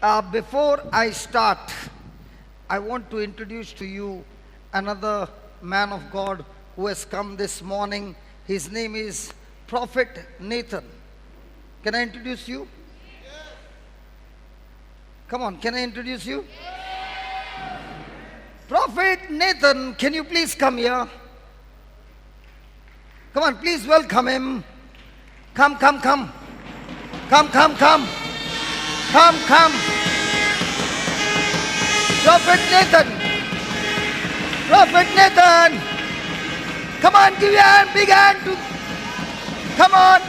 Before I start, I want to introduce to you another man of God who has come this morning. His name is Prophet Nathan. Can I introduce you? Come on, can I introduce you? Prophet Nathan, can you please come here? Come on, please welcome him. Come. Come. Prophet Nathan. Prophet Nathan. Come on, give your hand, big hand to. Come on.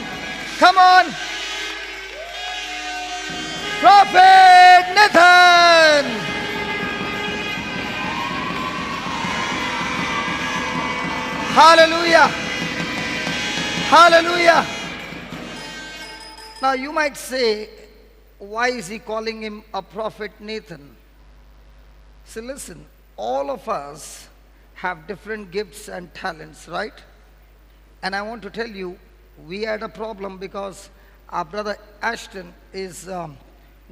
Prophet Nathan. Hallelujah. Now you might say, why is he calling him a Prophet Nathan? So listen, all of us have different gifts and talents, right? And I want to tell you, we had a problem because our brother Ashton is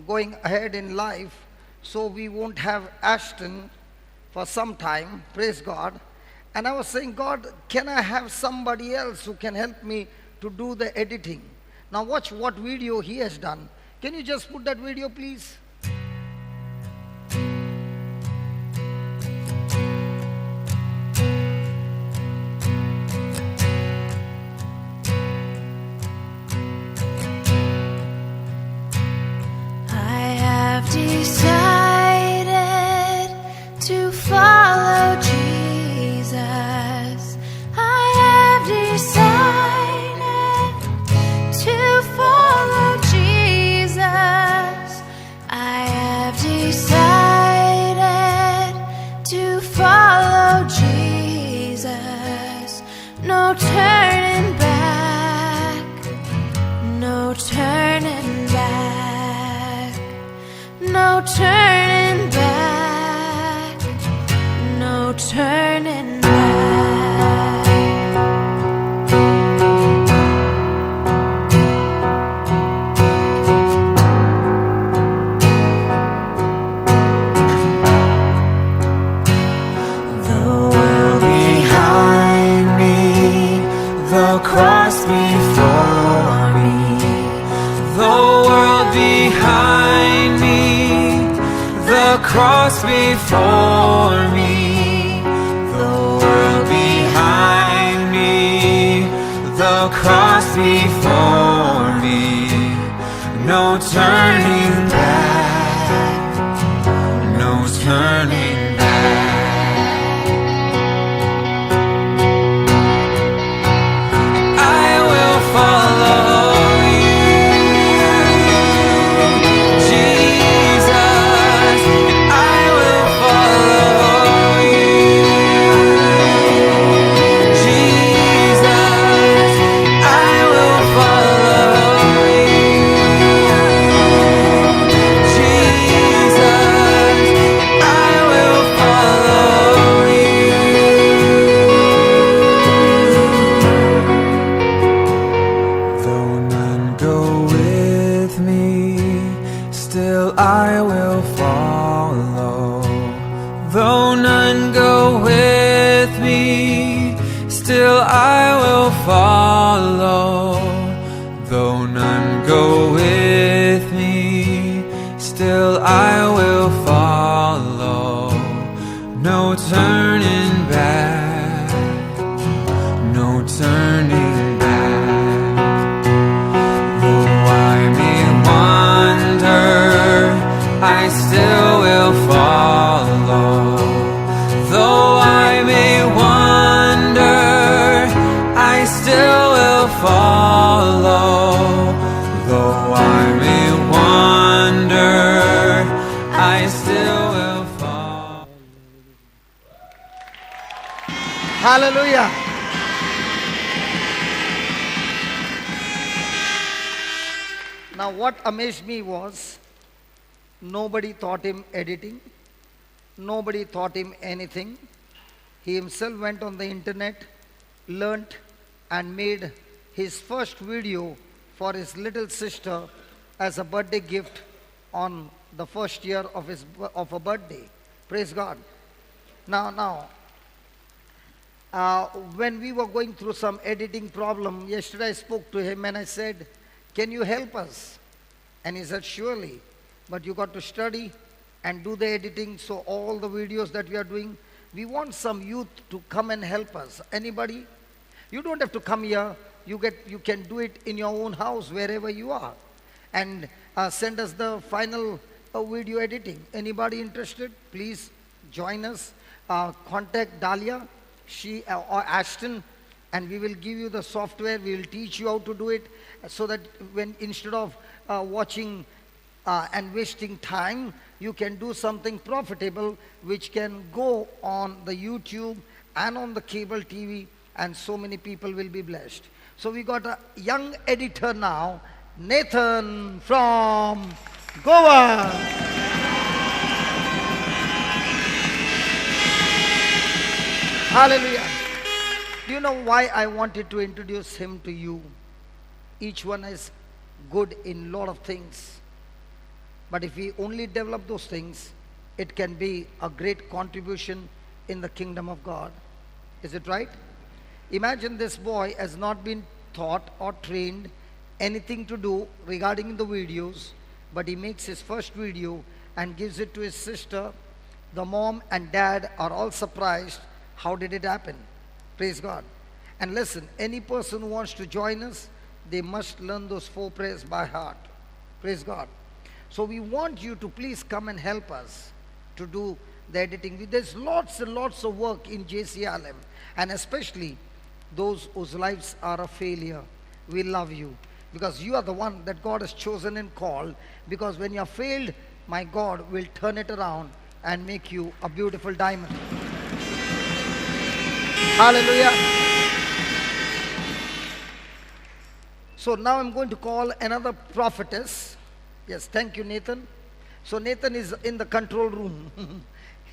going ahead in life, so we won't have Ashton for some time, praise God. And I was saying, God, can I have somebody else who can help me to do the editing? Now watch what video he has done. Can you just put that video, please? I have decided to follow Jesus. I have decided to follow Jesus. I have decided to follow Jesus. No turning back. No turning back. No turning back. No turning back. The world behind me, the cross before me. The world behind me, the cross before me. The world behind me, the cross before me. No turning back, no turning back. I will follow I will follow. Though none go with me, still I will follow. Though none go with me, still I will follow. No turning back, no turning back. Though I may wander, I still will follow. Though I may wander, I still will follow. Though I may wander, I still will follow. Hallelujah. Now what amazed me was, nobody taught him editing. Nobody taught him anything. He himself went on the internet, learnt and made his first video for his little sister as a birthday gift on the first year of a birthday. Praise God. Now, when we were going through some editing problem, yesterday I spoke to him and I said, can you help us? And he said, surely, but you got to study and do the editing. So all the videos that we are doing, we want some youth to come and help us. Anybody? You don't have to come here. You can do it in your own house, wherever you are. And send us the final video editing. Anybody interested? Please join us. Contact Dahlia, or Ashton, and we will give you the software. We will teach you how to do it, so that instead of watching and wasting time, you can do something profitable which can go on the YouTube and on the cable TV, and so many people will be blessed. So we got a young editor now, Nathan from Goa. Hallelujah. Do you know why I wanted to introduce him to you? Each one is good in a lot of things. But if we only develop those things, it can be a great contribution in the kingdom of God. Is it right? Imagine this boy has not been taught or trained anything to do regarding the videos, but he makes his first video and gives it to his sister. The mom and dad are all surprised. How did it happen? Praise God. And listen, any person who wants to join us, they must learn those 4 prayers by heart. Praise God. So we want you to please come and help us to do the editing. There's lots and lots of work in JCLM, and especially those whose lives are a failure. We love you because you are the one that God has chosen and called, because when you are failed, my God will turn it around and make you a beautiful diamond. Hallelujah. So now I'm going to call another prophetess. Yes, thank you, Nathan. So Nathan is in the control room.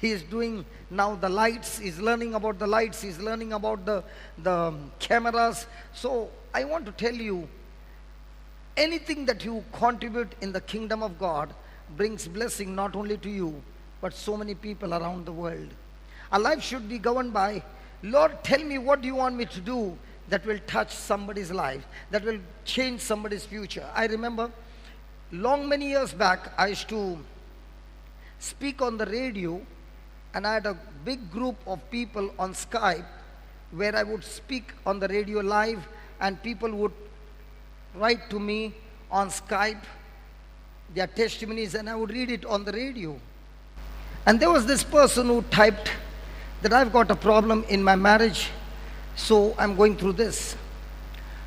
He is doing now the lights. He's learning about the lights. He's learning about the cameras. So I want to tell you, anything that you contribute in the kingdom of God brings blessing not only to you, but so many people around the world. Our life should be governed by, Lord, tell me what do you want me to do that will touch somebody's life, that will change somebody's future. I remember many years back, I used to speak on the radio, and I had a big group of people on Skype where I would speak on the radio live, and people would write to me on Skype their testimonies, and I would read it on the radio. And there was this person who typed that I've got a problem in my marriage, so I'm going through this.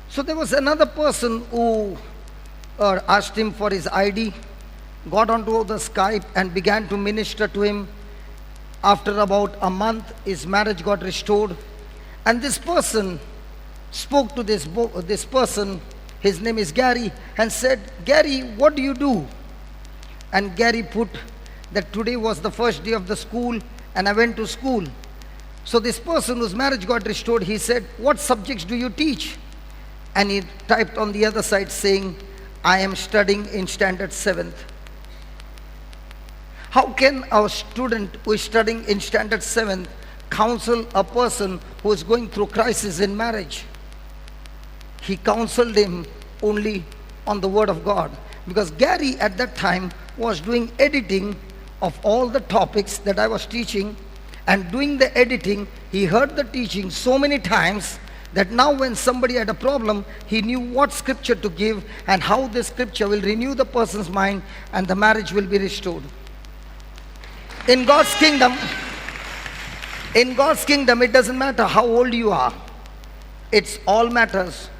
So there was another person who asked him for his ID, got onto the Skype and began to minister to him. After about a month, his marriage got restored. And this person spoke to this person, his name is Gary, and said, Gary, what do you do? And Gary put that today was the first day of the school and I went to school. So this person whose marriage got restored, he said, what subjects do you teach? And he typed on the other side saying, I am studying in standard 7th. How can a student who is studying in standard 7th counsel a person who is going through crisis in marriage? He counseled him only on the word of God, because Gary at that time was doing editing of all the topics that I was teaching, and doing the editing, he heard the teaching so many times that now when somebody had a problem, he knew what scripture to give and how this scripture will renew the person's mind and the marriage will be restored. In God's kingdom, it doesn't matter how old you are. It's all matters.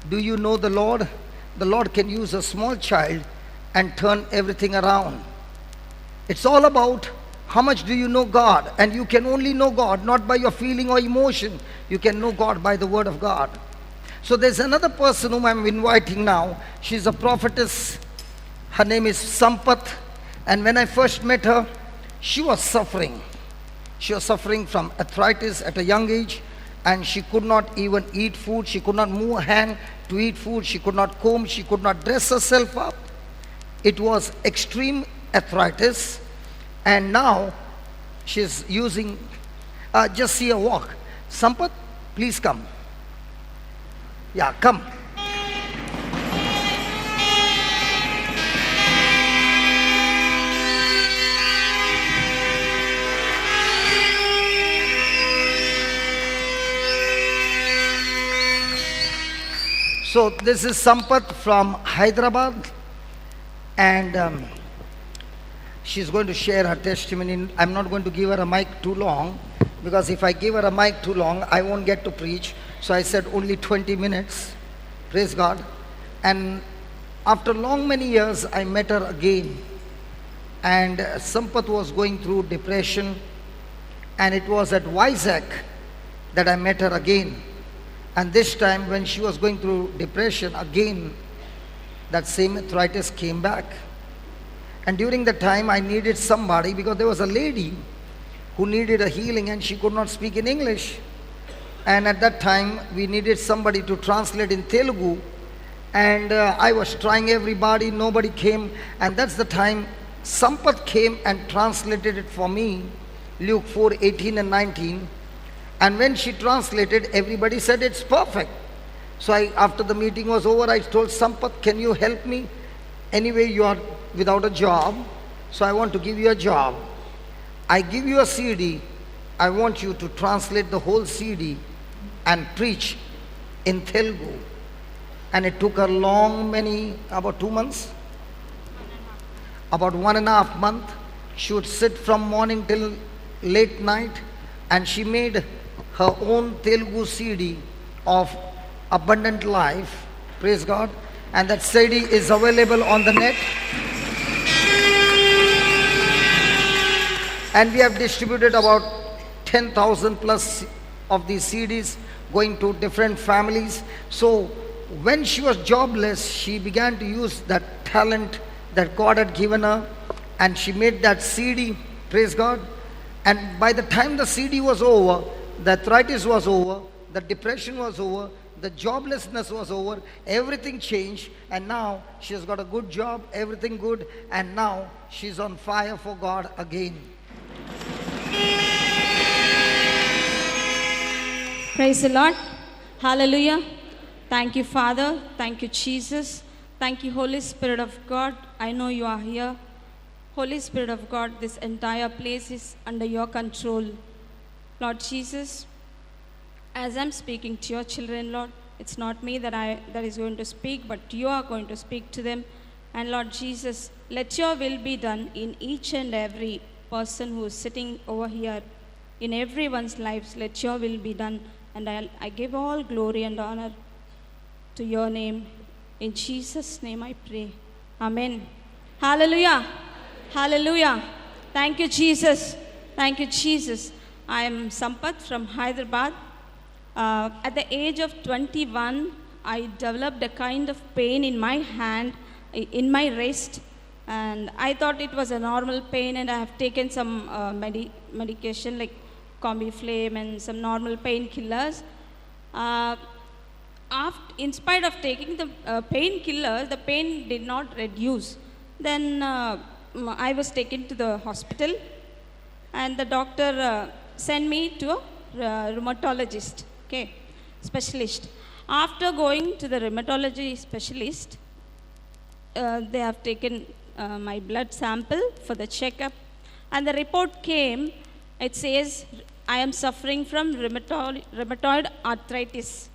Do you know the Lord? The Lord can use a small child and turn everything around. It's all about how much do you know God? And you can only know God not by your feeling or emotion. You can know God by the word of God. So there's another person whom I'm inviting now. She's a prophetess. Her name is Sampath. And when I first met her, she was suffering. She was suffering from arthritis at a young age, and she could not even eat food. She could not move her hand to eat food. She could not comb. She could not dress herself up. it was extreme arthritis, and now she's using, just see her walk. Sampath, please come. Yeah, come. So this is Sampath from Hyderabad, and she's going to share her testimony. I'm not going to give her a mic too long, because if I give her a mic too long, I won't get to preach. So I said only 20 minutes. Praise God. And after long many years, I met her again. And Sampath was going through depression, and it was at Vizag that I met her again. And this time when she was going through depression again, that same arthritis came back. And during the time I needed somebody, because there was a lady who needed a healing and she could not speak in English. And at that time we needed somebody to translate in Telugu. And I was trying everybody, nobody came. And that's the time Sampath came and translated it for me, Luke 4:18 and 19. And when she translated, everybody said it's perfect. So after the meeting was over, I told Sampath, can you help me? Anyway, you are without a job, so I want to give you a job. I give you a CD. I want you to translate the whole CD and preach in Telugu. And it took her about 2 months, about 1.5 months. She would sit from morning till late night, and she made her own Telugu CD of Abundant Life. Praise God. And that CD is available on the net. And we have distributed about 10,000 plus of these CDs going to different families. So when she was jobless, she began to use that talent that God had given her, and she made that CD. Praise God. And by the time the CD was over, the arthritis was over, the depression was over, the joblessness was over, everything changed, and now she has got a good job, everything good, and now she's on fire for God again. Praise the Lord. Hallelujah. Thank you, Father. Thank you, Jesus. Thank you, Holy Spirit of God. I know you are here. Holy Spirit of God, this entire place is under your control. Lord Jesus, as I'm speaking to your children, Lord, it's not me that is going to speak, but you are going to speak to them. And Lord Jesus, let your will be done in each and every person who is sitting over here, in everyone's lives. Let your will be done. And I give all glory and honor to your name. In Jesus' name I pray. Amen. Hallelujah. Hallelujah. Thank you, Jesus. Thank you, Jesus. I am Sampath from Hyderabad. At the age of 21, I developed a kind of pain in my hand, in my wrist, and I thought it was a normal pain, and I have taken some medication like Combiflame and some normal painkillers. In spite of taking the painkillers, the pain did not reduce. Then I was taken to the hospital, and the doctor sent me to a rheumatologist, specialist. After going to the rheumatology specialist, they have taken my blood sample for the checkup, and the report came. It says I am suffering from rheumatoid arthritis.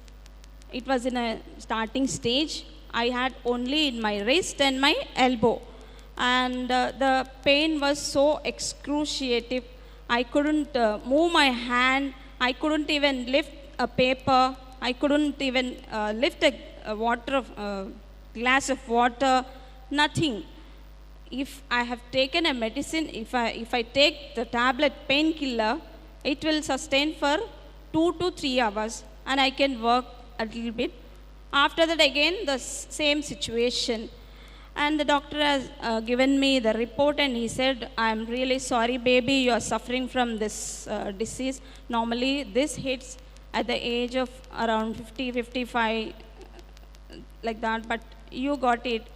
It was in a starting stage. I had only in my wrist and my elbow, and the pain was so excruciating. I couldn't move my hand. I couldn't even lift a paper. I couldn't even lift a glass of water. Nothing. If I have taken a medicine, if I take the tablet painkiller, it will sustain for 2 to 3 hours, and I can work a little bit. After that, again the same situation. And the doctor has given me the report, and he said, I'm really sorry, baby, you are suffering from this disease. Normally, this hits at the age of around 50, 55, like that, but you got it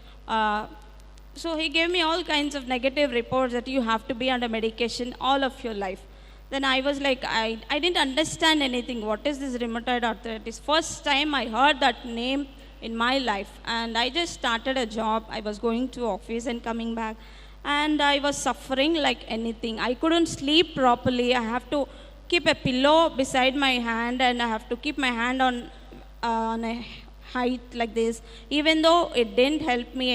So he gave me all kinds of negative reports that you have to be under medication all of your life. Then I was like, I didn't understand anything. What is this rheumatoid arthritis? First time I heard that name in my life. And I just started a job. I was going to office and coming back. And I was suffering like anything. I couldn't sleep properly. I have to keep a pillow beside my hand and I have to keep my hand on a height like this, even though it didn't help me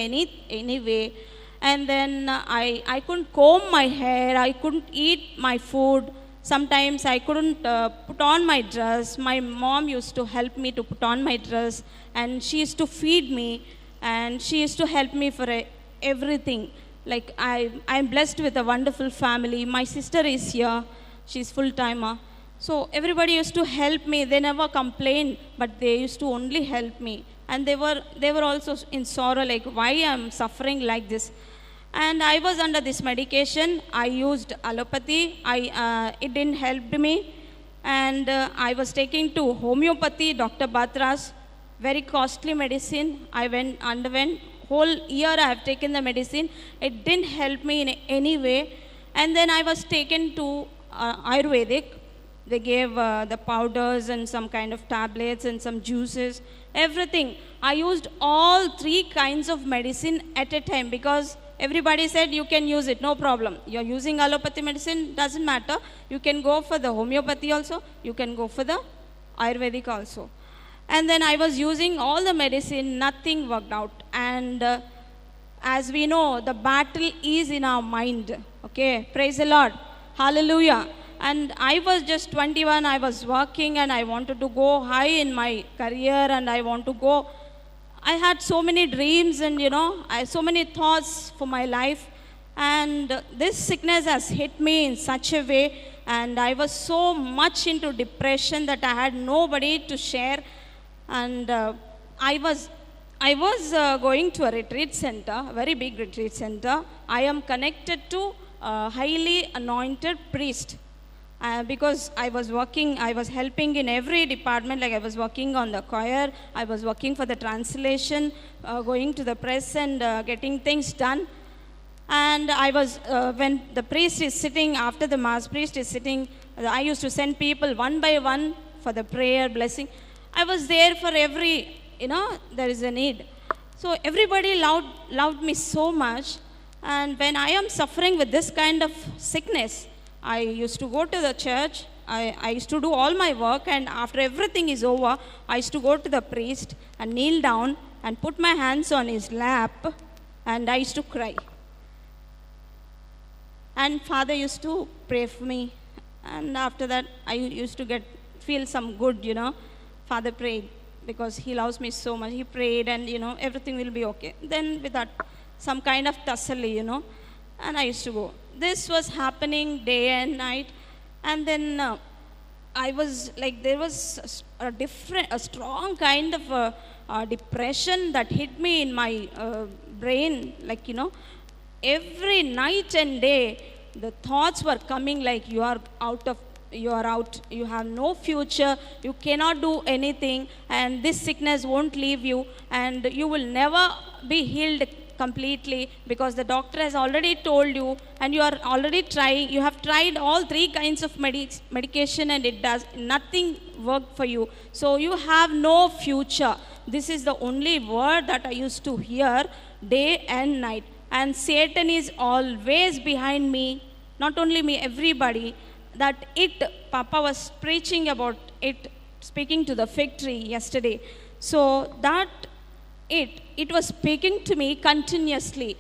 anyway. And then I couldn't comb my hair, I couldn't eat my food. Sometimes I couldn't put on my dress. My mom used to help me to put on my dress and she used to feed me and she used to help me for everything. Like I'm blessed with a wonderful family. My sister is here, she's full-timer. So everybody used to help me. They never complained, but they used to only help me. And they were also in sorrow, like why I'm suffering like this. And I was under this medication. I used allopathy. It didn't help me. And I was taking to homeopathy, Dr. Batra's, very costly medicine. I underwent whole year I have taken the medicine. It didn't help me in any way. And then I was taken to Ayurvedic. They gave the powders and some kind of tablets and some juices, everything. I used all 3 kinds of medicine at a time because everybody said you can use it, no problem. You're using allopathy medicine, doesn't matter. You can go for the homeopathy also. You can go for the Ayurvedic also. And then I was using all the medicine, nothing worked out. And as we know, the battle is in our mind. Okay, praise the Lord. Hallelujah. And I was just 21, I was working and I wanted to go high in my career and I want to go. I had so many dreams and so many thoughts for my life. And this sickness has hit me in such a way and I was so much into depression that I had nobody to share. And I was going to a retreat center, a very big retreat center. I am connected to a highly anointed priest. Because I was helping in every department, like I was working on the choir, I was working for the translation, going to the press and getting things done. And I was, when the priest is sitting, after the mass priest is sitting, I used to send people one by one for the prayer, blessing. I was there for every, there is a need. So everybody loved me so much. And when I am suffering with this kind of sickness, I used to go to the church, I used to do all my work, and after everything is over, I used to go to the priest and kneel down and put my hands on his lap, and I used to cry. And Father used to pray for me, and after that, I used to feel some good, Father prayed, because he loves me so much. He prayed, and, everything will be okay. Then with that, some kind of tussle, and I used to go. This was happening day and night, and then I was like, there was a strong kind of depression that hit me in my brain, like, every night and day, the thoughts were coming like you are out, you have no future, you cannot do anything, and this sickness won't leave you, and you will never be healed completely because the doctor has already told you and you are already trying, you have tried all 3 kinds of medication and nothing worked for you. So you have no future. This is the only word that I used to hear day and night. And Satan is always behind me, not only me, everybody. That Papa was preaching about it, speaking to the fig tree yesterday. So that it was speaking to me continuously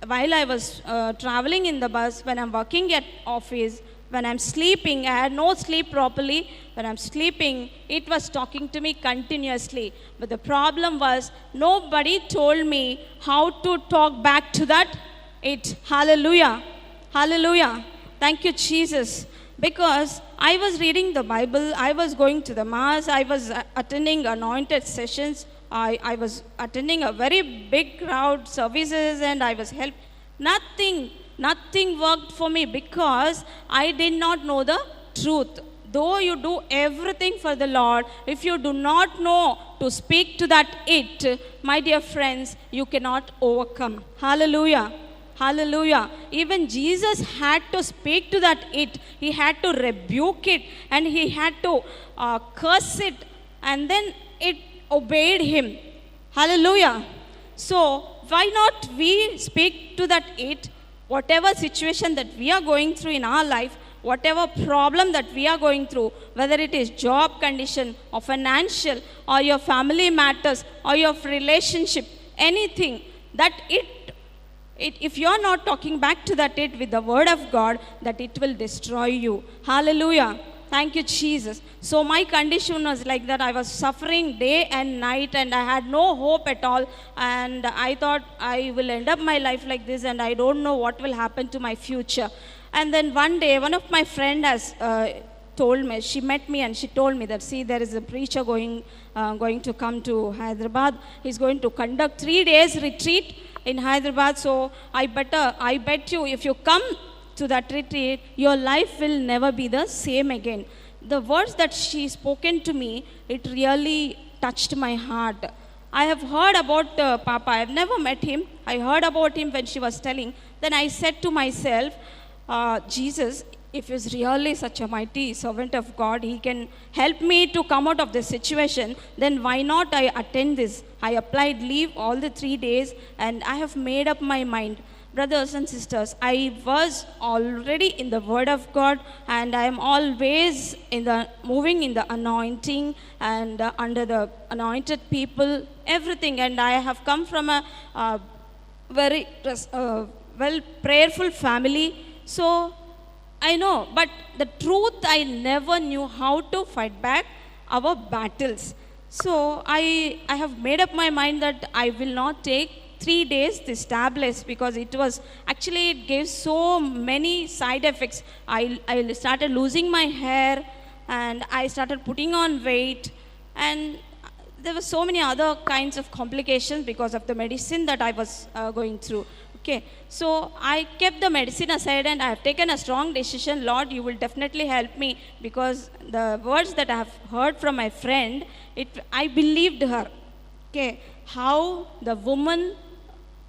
while I was traveling in the bus, when I'm working at office, when I'm sleeping. I had no sleep properly. When I'm sleeping, it was talking to me continuously. But the problem was, nobody told me how to talk back to that Hallelujah. Hallelujah. Thank you, Jesus. Because I was reading the Bible, I was going to the mass, I was attending anointed sessions, I was attending a very big crowd services, and I was helped. Nothing worked for me because I did not know the truth. though you do everything for the Lord, if you do not know to speak to that it, my dear friends, you cannot overcome. Hallelujah. Hallelujah. Even Jesus had to speak to that it. He had to rebuke it and he had to curse it, and then it obeyed him. Hallelujah. So, why not we speak to that it, whatever situation that we are going through in our life, whatever problem that we are going through, whether it is job condition or financial or your family matters or your relationship, anything, that if you are not talking back to that it with the word of God, that it will destroy you. Hallelujah. Thank you, Jesus. So my condition was like that. I was suffering day and night and I had no hope at all. And I thought I will end up my life like this and I don't know what will happen to my future. And then one day, one of my friend has told me, she met me and she told me that, see, there is a preacher going to come to Hyderabad. He's going to conduct 3 days retreat in Hyderabad. So I bet you, if you come to that retreat, your life will never be the same again. The words that she spoken to me, it really touched my heart. I have heard about Papa. I have never met him. I heard about him when she was telling. Then I said to myself, Jesus, if he's really such a mighty servant of God, he can help me to come out of this situation, then why not I attend this? I applied leave all the 3 days and I have made up my mind. Brothers and sisters, I was already in the Word of God and I am always moving in the anointing and under the anointed people, everything. And I have come from a very prayerful family. So I know, but the truth, I never knew how to fight back our battles. So I have made up my mind that I will not take 3 days this tablets, because it gave so many side effects. I started losing my hair and I started putting on weight, and there were so many other kinds of complications because of the medicine that I was going through. Okay, so I kept the medicine aside and I have taken a strong decision. Lord, you will definitely help me, because the words that I have heard from my friend, I believed her. Okay, how the woman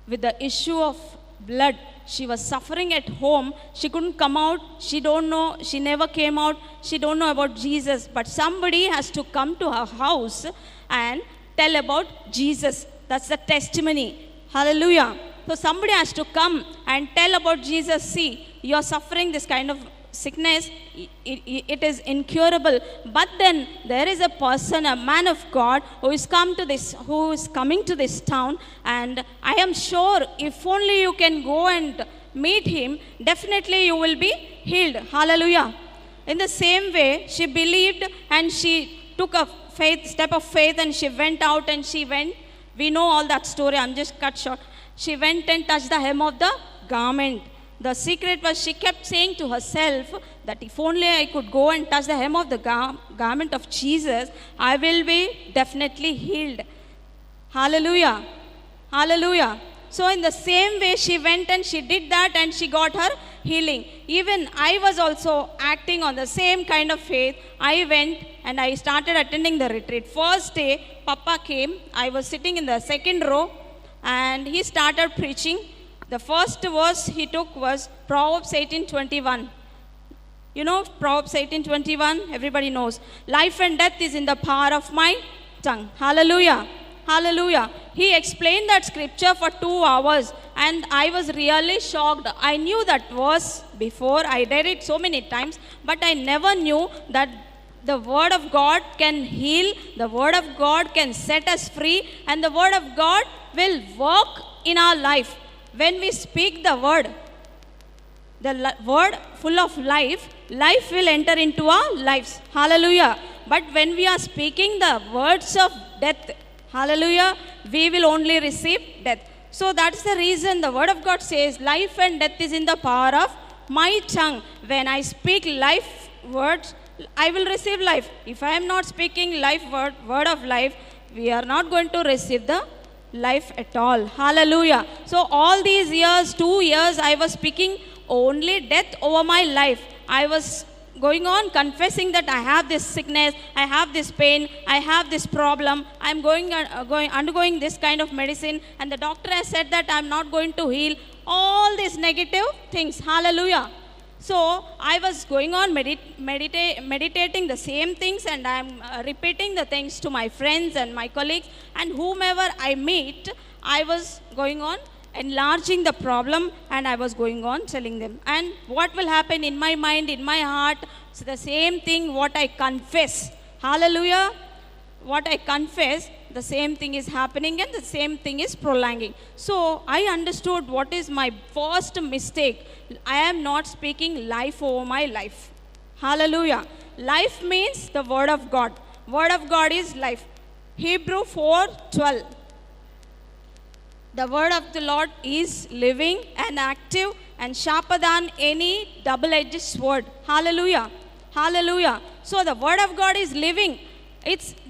with the issue of blood, she was suffering at home. She couldn't come out. She don't know. She never came out. She don't know about Jesus. But somebody has to come to her house and tell about Jesus. That's the testimony. Hallelujah. So somebody has to come and tell about Jesus. See, you are suffering this kind of sickness. It is incurable. But then there is a person, a man of God, who is coming to this town, and I am sure if only you can go and meet him, definitely you will be healed. Hallelujah. In the same way, she believed and she took a step of faith, and she went out and she went. We know all that story. I'm just cut short. She went and touched the hem of the garment. The secret was, she kept saying to herself that if only I could go and touch the hem of the garment of Jesus, I will be definitely healed. Hallelujah. Hallelujah. So in the same way, she went and she did that and she got her healing. Even I was also acting on the same kind of faith. I went and I started attending the retreat. First day, Papa came. I was sitting in the second row and he started preaching. The first verse he took was Proverbs 18:21. You know Proverbs 18:21? Everybody knows. Life and death is in the power of my tongue. Hallelujah. Hallelujah. He explained that scripture for 2 hours and I was really shocked. I knew that verse before. I read it so many times, but I never knew that the word of God can heal, the word of God can set us free, and the word of God will work in our life. When we speak the word word full of life will enter into our lives. Hallelujah. But when we are speaking the words of death, hallelujah, we will only receive death. So that's the reason the word of God says, life and death is in the power of my tongue. When I speak life words, I will receive life. If I am not speaking life word of life, we are not going to receive the life at all. Hallelujah. So all these years, 2 years, I was speaking only death over my life. I was going on confessing that I have this sickness, I have this pain, I have this problem, I'm undergoing this kind of medicine, and the doctor has said that I'm not going to heal. All these negative things. Hallelujah. So I was going on meditating the same things, and I'm repeating the things to my friends and my colleagues and whomever I meet. I was going on enlarging the problem, and I was going on telling them. And what will happen in my mind, in my heart? It's the same thing what I confess. Hallelujah. What I confess, the same thing is happening, and the same thing is prolonging. So I understood what is my first mistake. I am not speaking life over my life. Hallelujah. Life means the word of God. Word of God is life. Hebrew 4:12. The word of the Lord is living and active and sharper than any double-edged sword. Hallelujah. Hallelujah. So the word of God is living.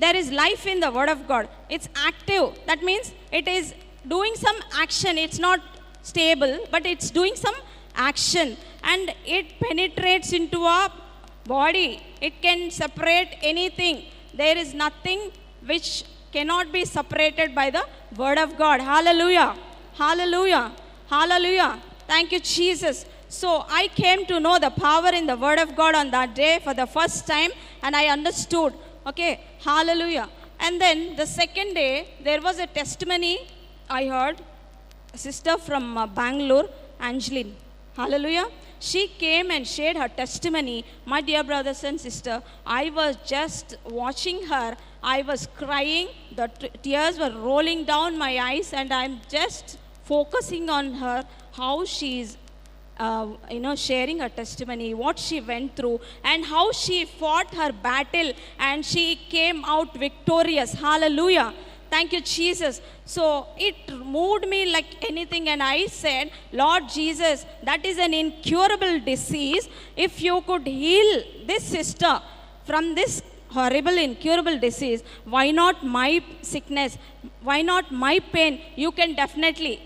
There is life in the word of God. It's active. That means it is doing some action. It's not stable, but it's doing some action. And it penetrates into our body. It can separate anything. There is nothing which cannot be separated by the word of God. Hallelujah. Hallelujah. Hallelujah. Thank you, Jesus. So I came to know the power in the word of God on that day for the first time, and I understood. Okay, hallelujah. And then the second day, there was a testimony I heard. A sister from Bangalore, Angeline. Hallelujah. She came and shared her testimony. My dear brothers and sisters, I was just watching her. I was crying. The tears were rolling down my eyes, and I'm just focusing on her, how she is sharing her testimony, what she went through, and how she fought her battle, and she came out victorious. Hallelujah. Thank you, Jesus. So it moved me like anything, and I said, Lord Jesus, that is an incurable disease. If you could heal this sister from this horrible, incurable disease, why not my sickness? Why not my pain? You can definitely.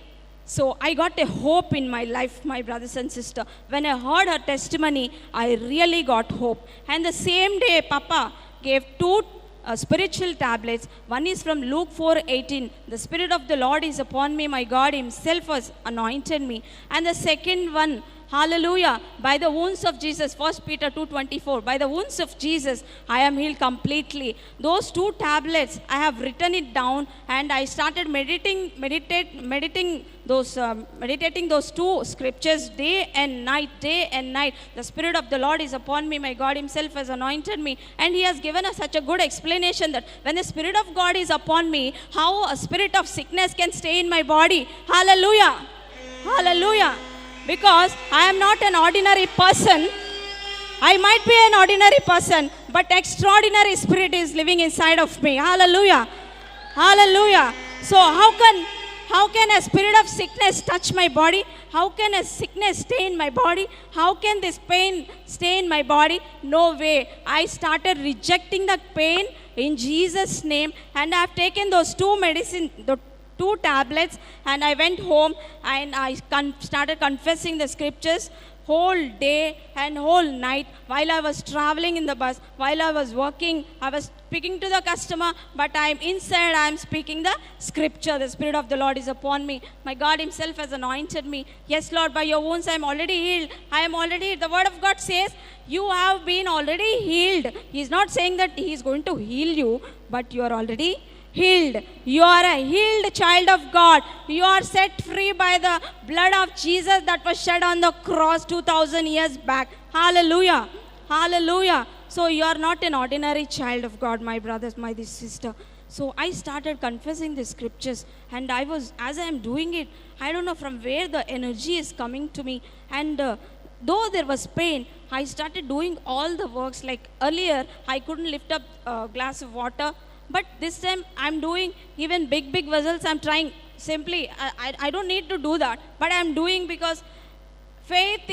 So I got a hope in my life, my brothers and sisters. When I heard her testimony, I really got hope. And the same day, Papa gave two spiritual tablets. One is from Luke 4:18. The Spirit of the Lord is upon me. My God himself has anointed me. And the second one, hallelujah, by the wounds of Jesus, 1 Peter 2:24, by the wounds of Jesus, I am healed completely. Those two tablets, I have written it down, and I started meditating those two scriptures day and night. The Spirit of the Lord is upon me. My God himself has anointed me. And he has given us such a good explanation that when the Spirit of God is upon me, how a spirit of sickness can stay in my body. Hallelujah. Hallelujah. Because I am not an ordinary person. I might be an ordinary person, but extraordinary spirit is living inside of me. Hallelujah. Hallelujah. So how can a spirit of sickness touch my body? How can a sickness stay in my body? How can this pain stay in my body? No way. I started rejecting the pain in Jesus' name, and I have taken those two tablets, and I went home, and I started confessing the scriptures whole day and whole night. While I was traveling in the bus, while I was working, I was speaking to the customer, but I'm inside, I'm speaking the scripture. The Spirit of the Lord is upon me. My God himself has anointed me. Yes, Lord, by your wounds I am already healed. I am already healed. The word of God says you have been already healed. He's not saying that he is going to heal you, but you are already healed. You are a healed child of God. You are set free by the blood of Jesus that was shed on the cross 2000 years back. Hallelujah. Hallelujah. So you are not an ordinary child of God, my brothers, my sister. So I started confessing the scriptures, and as I am doing it, I don't know from where the energy is coming to me. And though there was pain, I started doing all the works. Like earlier, I couldn't lift up a glass of water, but this time I'm doing even big vessels. I'm trying simply. I don't need to do that, but I'm doing because faith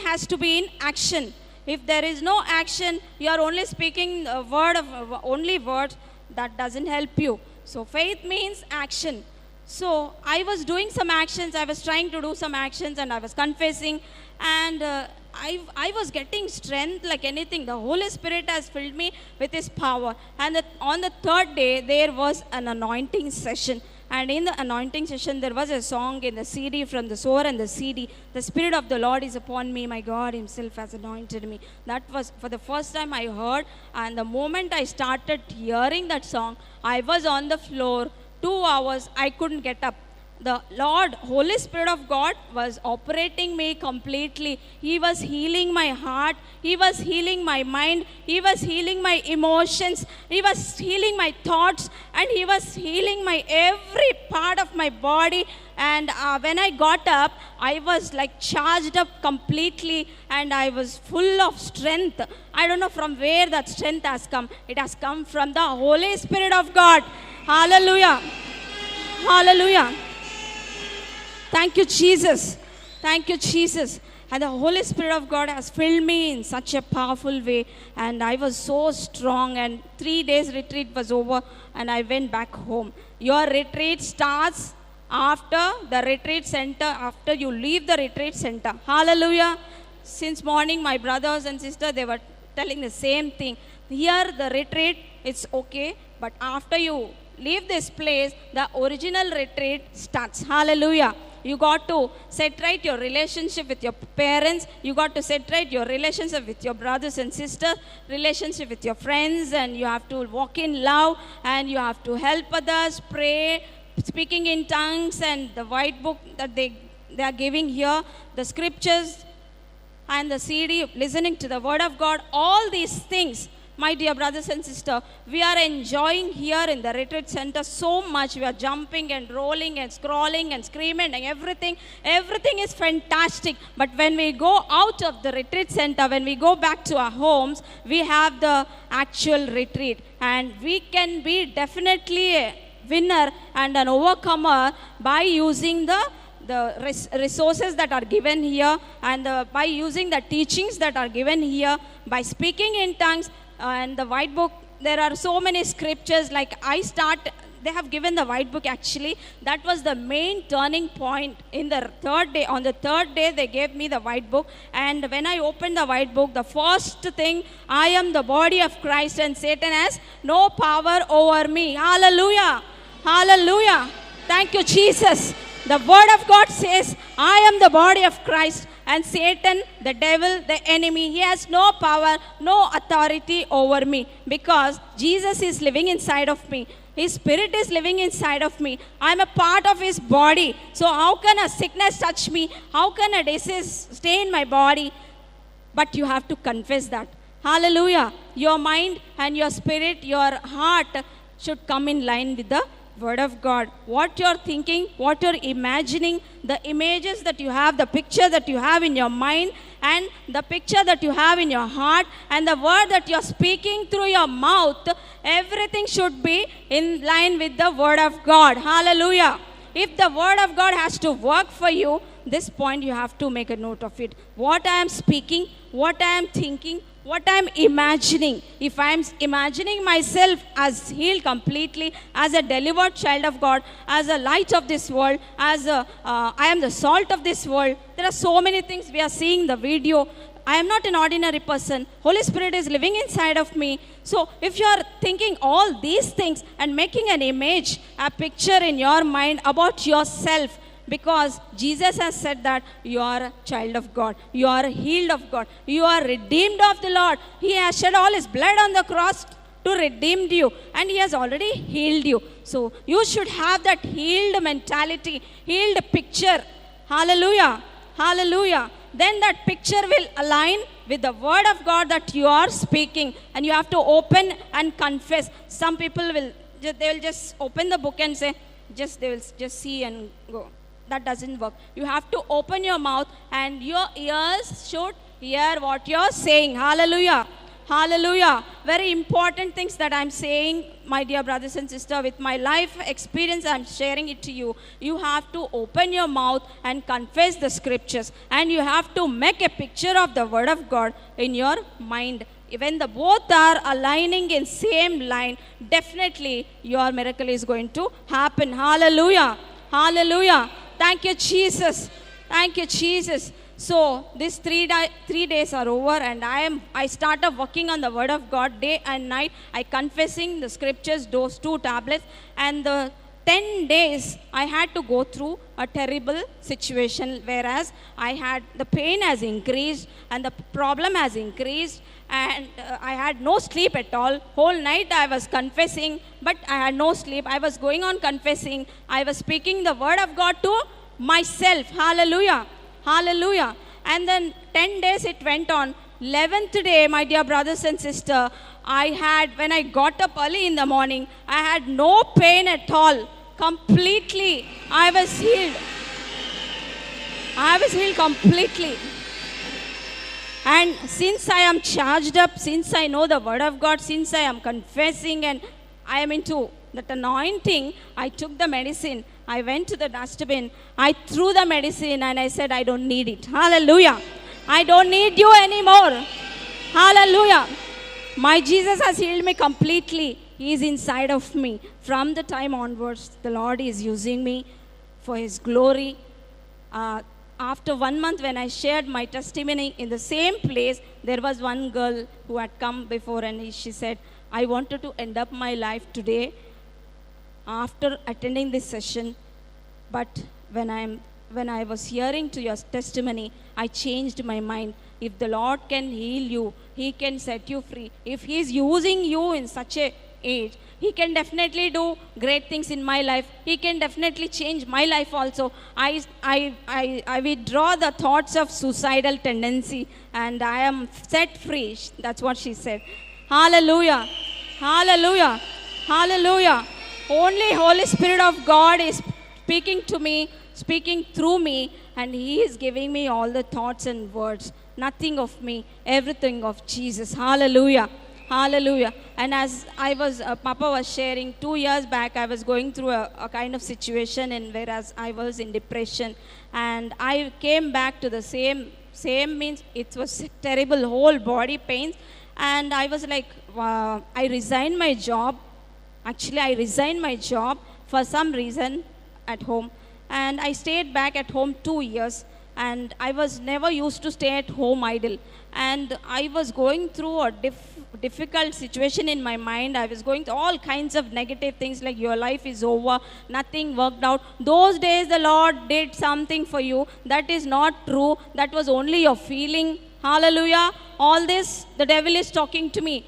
has to be in action. If there is no action, you are only speaking only words, that doesn't help you. So faith means action. So I was doing some actions, I was trying to do some actions and I was confessing, and I was getting strength like anything. The Holy Spirit has filled me with His power. And on the third day, there was an anointing session. And in the anointing session, there was a song in the CD from the sower and the CD. The Spirit of the Lord is upon me. My God Himself has anointed me. That was for the first time I heard. And the moment I started hearing that song, I was on the floor. 2 hours, I couldn't get up. The Lord, Holy Spirit of God was operating me completely. He was healing my heart. He was healing my mind. He was healing my emotions. He was healing my thoughts. And He was healing my every part of my body. And when I got up, I was like charged up completely and I was full of strength. I don't know from where that strength has come. It has come from the Holy Spirit of God. Hallelujah. Hallelujah. Thank you, Jesus. Thank you, Jesus. And the Holy Spirit of God has filled me in such a powerful way. And I was so strong. And 3 days retreat was over. And I went back home. Your retreat starts after the retreat center, after you leave the retreat center. Hallelujah. Since morning, my brothers and sisters, they were telling the same thing. Here, the retreat, it's okay. But after you leave this place, the original retreat starts. Hallelujah. You got to set right your relationship with your parents. You got to set right your relationship with your brothers and sisters, relationship with your friends, and you have to walk in love, and you have to help others, pray, speaking in tongues, and the white book that they are giving here, the scriptures, and the CD, listening to the word of God, all these things. My dear brothers and sisters, we are enjoying here in the retreat center so much. We are jumping and rolling and scrolling and screaming and everything. Everything is fantastic. But when we go out of the retreat center, when we go back to our homes, we have the actual retreat. And we can be definitely a winner and an overcomer by using the resources that are given here, and by using the teachings that are given here, by speaking in tongues. And the white book, there are so many scriptures. Like they have given the white book actually. That was the main turning point in the third day. On the third day, they gave me the white book. And when I opened the white book, the first thing, I am the body of Christ and Satan has no power over me. Hallelujah. Hallelujah. Thank you, Jesus. The word of God says, I am the body of Christ. And Satan, the devil, the enemy, he has no power, no authority over me, because Jesus is living inside of me. His Spirit is living inside of me. I am a part of His body. So how can a sickness touch me? How can a disease stay in my body? But you have to confess that. Hallelujah. Your mind and your spirit, your heart should come in line with the Word of God. What you're thinking, what you're imagining, the images that you have, the picture that you have in your mind, and the picture that you have in your heart, and the word that you're speaking through your mouth, everything should be in line with the Word of God. Hallelujah. If the Word of God has to work for you, this point you have to make a note of it. What I am speaking, what I am thinking, what I am imagining. If I am imagining myself as healed completely, as a delivered child of God, as a light of this world, as I am the salt of this world. There are so many things we are seeing the video. I am not an ordinary person. Holy Spirit is living inside of me. So if you are thinking all these things and making an image, a picture in your mind about yourself, because Jesus has said that you are a child of God. You are healed of God. You are redeemed of the Lord. He has shed all His blood on the cross to redeem you. And He has already healed you. So you should have that healed mentality, healed picture. Hallelujah. Hallelujah. Then that picture will align with the Word of God that you are speaking. And you have to open and confess. Some people they will just open the book and say, they will just see and go. That doesn't work. You have to open your mouth and your ears should hear what you're saying. Hallelujah. Hallelujah. Very important things that I'm saying, my dear brothers and sisters. With my life experience, I'm sharing it to you. You have to open your mouth and confess the scriptures. And you have to make a picture of the Word of God in your mind. When the both are aligning in same line, definitely your miracle is going to happen. Hallelujah. Hallelujah. Thank you, Jesus. Thank you, Jesus. So these 3 days are over, and I started working on the Word of God day and night. I confessing the scriptures, those 2 tablets, and the 10 days I had to go through a terrible situation, whereas I had the pain has increased and the problem has increased, and I had no sleep at all. Whole night I was confessing, but I had no sleep. I was going on confessing. I was speaking the Word of God to myself. Hallelujah. Hallelujah. And then 10 days it went on. 11th day, my dear brothers and sisters, when I got up early in the morning, I had no pain at all. Completely, I was healed. I was healed completely. And since I am charged up, since I know the Word of God, since I am confessing and I am into that anointing, I took the medicine. I went to the dustbin. I threw the medicine and I said, I don't need it. Hallelujah. I don't need you anymore. Hallelujah. My Jesus has healed me completely. He is inside of me. From the time onwards, the Lord is using me for His glory. After 1 month, when I shared my testimony in the same place, there was one girl who had come before, and she said, I wanted to end up my life today after attending this session, but when I was hearing to your testimony, I changed my mind. If the Lord can heal you, He can set you free. If He is using you in such a age, He can definitely do great things in my life. He can definitely change my life also. I withdraw the thoughts of suicidal tendency and I am set free. That's what she said. Hallelujah. Hallelujah. Hallelujah. Only Holy Spirit of God is speaking to me, speaking through me, and He is giving me all the thoughts and words. Nothing of me, everything of Jesus. Hallelujah. Hallelujah. And as Papa was sharing, 2 years back, I was going through a kind of situation, and whereas I was in depression, and I came back to the same means it was terrible, whole body pains, and I was like, I resigned my job. Actually, I resigned my job for some reason at home, and I stayed back at home 2 years, and I was never used to stay at home idle, and I was going through a difficult situation in my mind. I was going through all kinds of negative things like your life is over, nothing worked out. Those days the Lord did something for you. That is not true. That was only your feeling. Hallelujah. All this, the devil is talking to me.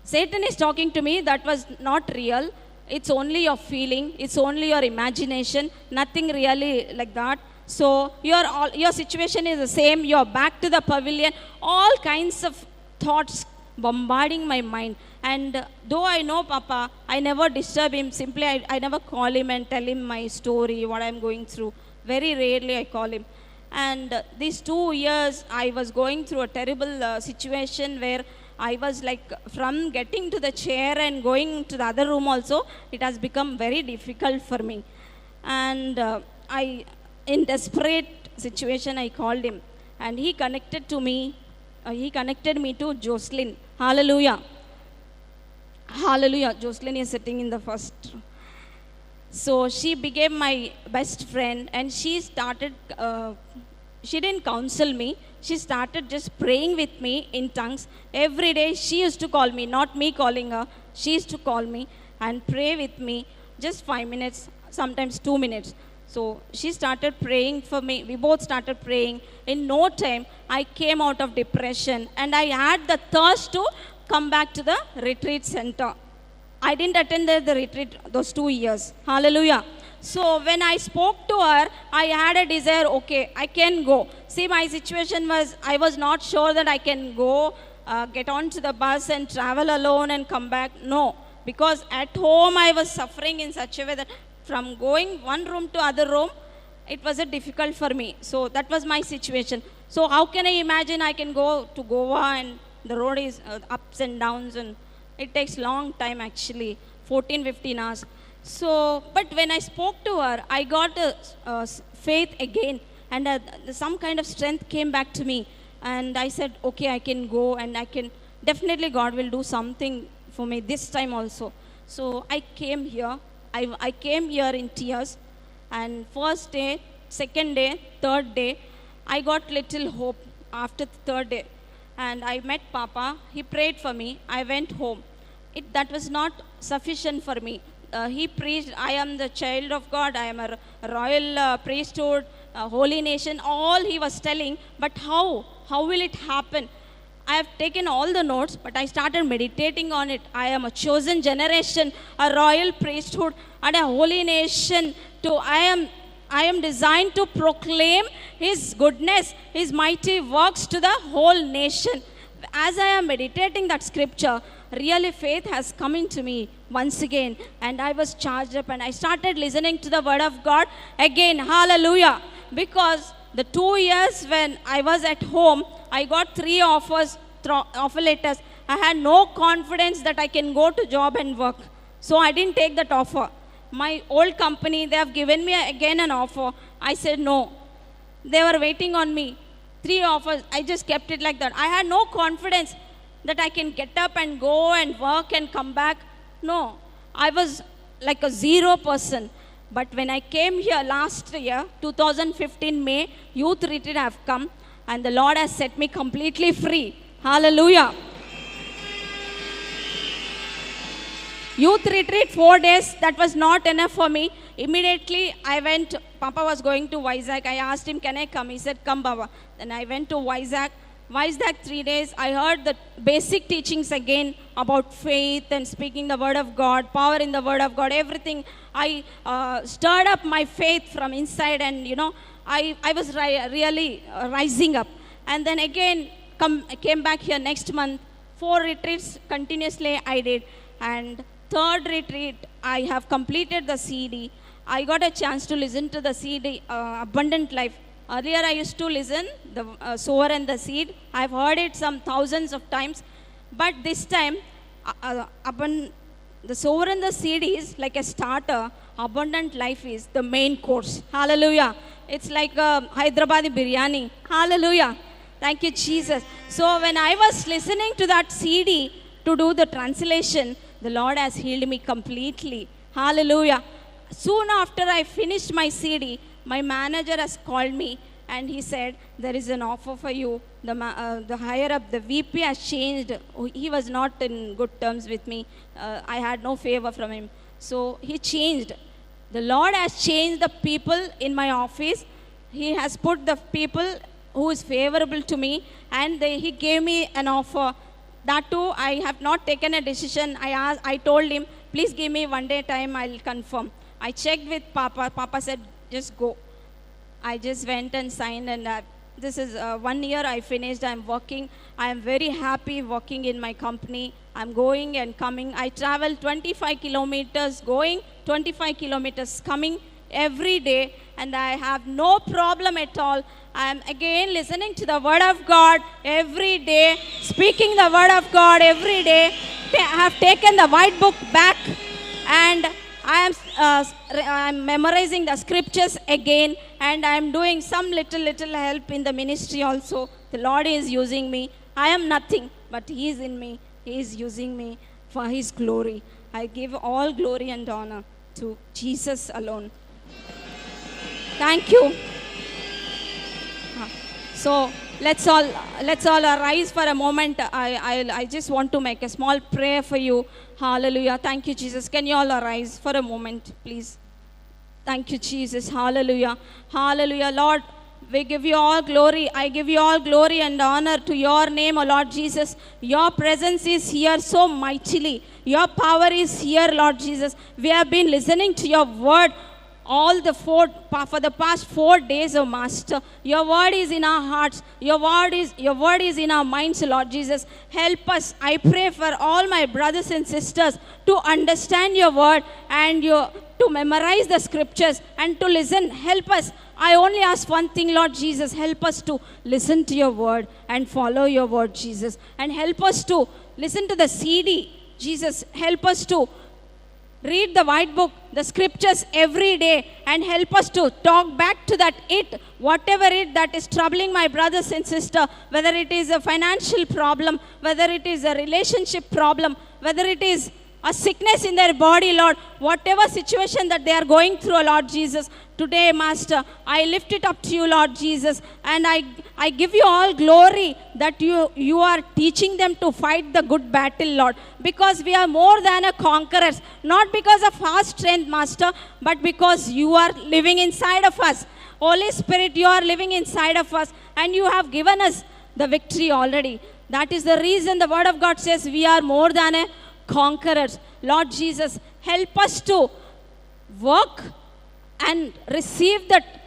Satan is talking to me. That was not real. It's only your feeling. It's only your imagination. Nothing really like that. So your situation is the same. You're back to the pavilion. All kinds of thoughts bombarding my mind. And though I know Papa, I never disturb him. Simply, I never call him and tell him my story, what I'm going through. Very rarely I call him. And these 2 years, I was going through a terrible situation where I was like, from getting to the chair and going to the other room also, it has become very difficult for me. And in desperate situation, I called him. And he connected to me. He connected me to Jocelyn. Hallelujah. Hallelujah. Jocelyn is sitting in the first. So she became my best friend, and she started, she didn't counsel me. She started just praying with me in tongues. Every day she used to call me, not me calling her. She used to call me and pray with me, just 5 minutes, sometimes 2 minutes. So she started praying for me. We both started praying. In no time, I came out of depression, and I had the thirst to come back to the retreat center. I didn't attend the retreat those 2 years. Hallelujah. So when I spoke to her, I had a desire, okay, I can go. See, my situation was, I was not sure that I can go, get onto the bus and travel alone and come back. No, because at home I was suffering in such a way that from going one room to other room, it was difficult for me. So that was my situation. So how can I imagine I can go to Goa and the road is ups and downs, and it takes long time actually, 14-15 hours. So, but when I spoke to her, I got faith again, and some kind of strength came back to me. And I said, okay, I can go, and I can, definitely God will do something for me this time also. So I came here. I came here in tears, And first day, second day, third day, I got little hope after the third day. And I met Papa. He prayed for me. I went home. That was not sufficient for me. He preached, I am the child of God. I am a royal priesthood, a holy nation. All he was telling. But how? How will it happen? I have taken all the notes, but I started meditating on it. I am a chosen generation, a royal priesthood, and a holy nation. I am designed to proclaim His goodness, His mighty works to the whole nation. As I am meditating that scripture, really faith has come into me once again, and I was charged up, and I started listening to the word of God again. Hallelujah! Because the 2 years when I was at home, I got 3 offer letters. I had no confidence that I can go to job and work. So I didn't take that offer. My old company, they have given me again an offer. I said no. They were waiting on me. 3 offers. I just kept it like that. I had no confidence that I can get up and go and work and come back. No. I was like a 0%. But when I came here last year, 2015 May, youth retreat have come, and the Lord has set me completely free. Hallelujah. Youth retreat 4 days, that was not enough for me. Immediately I went, Papa was going to Vizag. I asked him, can I come? He said, come Baba. Then I went to Vizag. Vizag 3 days, I heard the basic teachings again about faith and speaking the word of God, power in the word of God, everything. I stirred up my faith from inside, and I was really rising up. And then again, came back here next month. 4 retreats continuously I did. And 3rd retreat, I have completed the CD. I got a chance to listen to the CD, Abundant Life. Earlier I used to listen, the sower and the seed. I've heard it some thousands of times. But this time, the sower and the seed is like a starter. Abundant Life is the main course. Hallelujah. It's like a Hyderabadi biryani. Hallelujah. Thank you, Jesus. So when I was listening to that CD to do the translation, the Lord has healed me completely. Hallelujah. Soon after I finished my CD, my manager has called me and he said, there is an offer for you. The higher up, the VP has changed. He was not in good terms with me. I had no favor from him. So he changed. The Lord has changed the people in my office. He has put the people who is favorable to me, and he gave me an offer. That too, I have not taken a decision. I told him, please give me 1 day time, I'll confirm. I checked with Papa. Papa said, just go. I just went and signed, and this is 1 year I finished. I'm working. I am very happy working in my company. I'm going and coming. I travel 25 kilometers going, 25 kilometers coming every day, and I have no problem at all. I'm again listening to the word of God every day, speaking the word of God every day. I have taken the white book back, and I'm memorizing the scriptures again, and I'm doing some little help in the ministry also. The Lord is using me. I am nothing, but He is in me. He is using me for His glory. I give all glory and honor to Jesus alone. Thank you. So let's all arise for a moment. I just want to make a small prayer for you. Hallelujah. Thank you, Jesus. Can you all arise for a moment, please? Thank you, Jesus. Hallelujah. Hallelujah. Lord, we give you all glory. I give you all glory and honor to your name, O Lord Jesus. Your presence is here so mightily. Your power is here, Lord Jesus. We have been listening to your word for the past 4 days, O Master. Your word is in our hearts. Your word is in our minds, Lord Jesus. Help us. I pray for all my brothers and sisters to understand your word and to memorize the scriptures and to listen. Help us. I only ask one thing, Lord Jesus. Help us to listen to your word and follow your word, Jesus. And help us to listen to the CD, Jesus. Help us to read the white book, the scriptures every day, and help us to talk back to whatever that is troubling my brothers and sisters, whether it is a financial problem, whether it is a relationship problem, whether it is a sickness in their body, Lord. Whatever situation that they are going through, Lord Jesus, today, Master, I lift it up to you, Lord Jesus, and I give you all glory that you are teaching them to fight the good battle, Lord, because we are more than a conquerors, not because of our strength, Master, but because you are living inside of us. Holy Spirit, you are living inside of us, and you have given us the victory already. That is the reason the Word of God says we are more than a conquerors. Lord Jesus, help us to work and receive that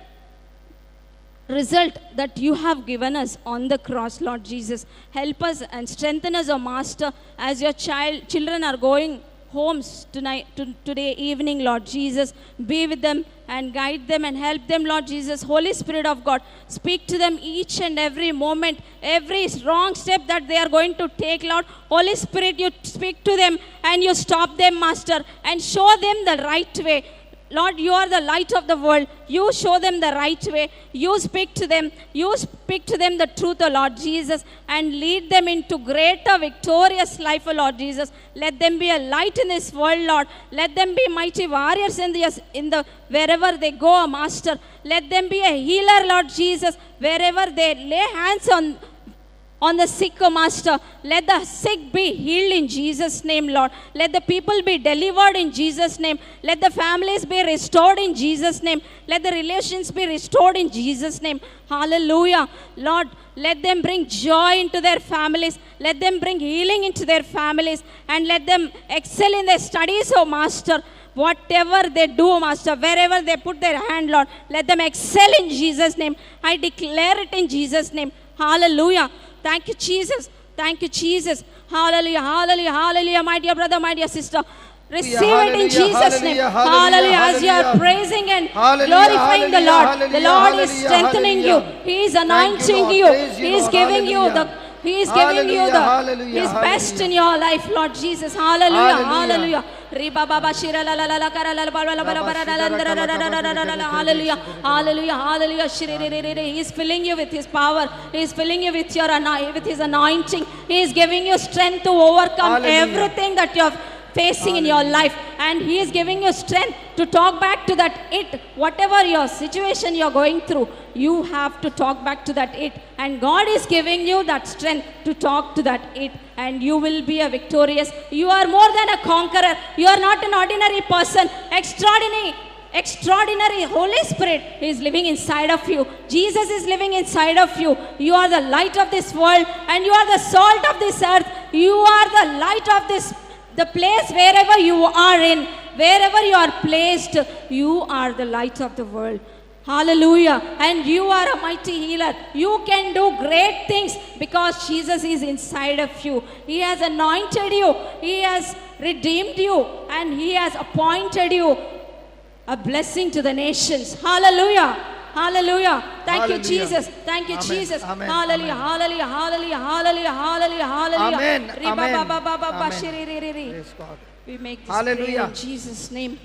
result that you have given us on the cross, Lord Jesus. Help us and strengthen us, O Master, as your children are going homes today evening, Lord Jesus. Be with them and guide them and help them, Lord Jesus. Holy Spirit of God, speak to them each and every moment, every wrong step that they are going to take, Lord. Holy Spirit, you speak to them and you stop them, Master, and show them the right way. Lord, you are the light of the world. You show them the right way. You speak to them. You speak to them the truth, O Lord Jesus, and lead them into greater victorious life, O Lord Jesus. Let them be a light in this world, Lord. Let them be mighty warriors in the wherever they go, O Master. Let them be a healer, Lord Jesus, wherever they lay hands on the sick, O Master. Let the sick be healed in Jesus' name, Lord. Let the people be delivered in Jesus' name. Let the families be restored in Jesus' name. Let the relations be restored in Jesus' name. Hallelujah. Lord, let them bring joy into their families. Let them bring healing into their families. And let them excel in their studies, O Master. Whatever they do, Master, wherever they put their hand, Lord, let them excel in Jesus' name. I declare it in Jesus' name. Hallelujah. Thank you, Jesus. Thank you, Jesus. Hallelujah, hallelujah, hallelujah. My dear brother, my dear sister, receive it in Jesus' name. Hallelujah. As you are praising and glorifying the Lord, the Lord is strengthening you. He is anointing you. He is giving you His best in your life, Lord Jesus. Hallelujah, hallelujah. Hallelujah, hallelujah, hallelujah. He is filling you with His power. He is filling you with His anointing. He is giving you strength to overcome everything that you are facing in your life, and He is giving you strength to talk back to that it. Whatever your situation you are going through, you have to talk back to that it, and God is giving you that strength to talk to that it, and you will be a victorious. You are more than a conqueror. You are not an ordinary person. Extraordinary Holy Spirit is living inside of you. Jesus is living inside of you. You are the light of this world, and you are the salt of this earth. You are the light of the place wherever you are in, wherever you are placed, you are the light of the world. Hallelujah. And you are a mighty healer. You can do great things because Jesus is inside of you. He has anointed you. He has redeemed you. And He has appointed you a blessing to the nations. Hallelujah. Hallelujah. Thank you, Jesus. Thank you, Jesus. Hallelujah. Hallelujah. Hallelujah. Hallelujah. Hallelujah. Hallelujah. Amen. Amen. We make this prayer in Jesus' name.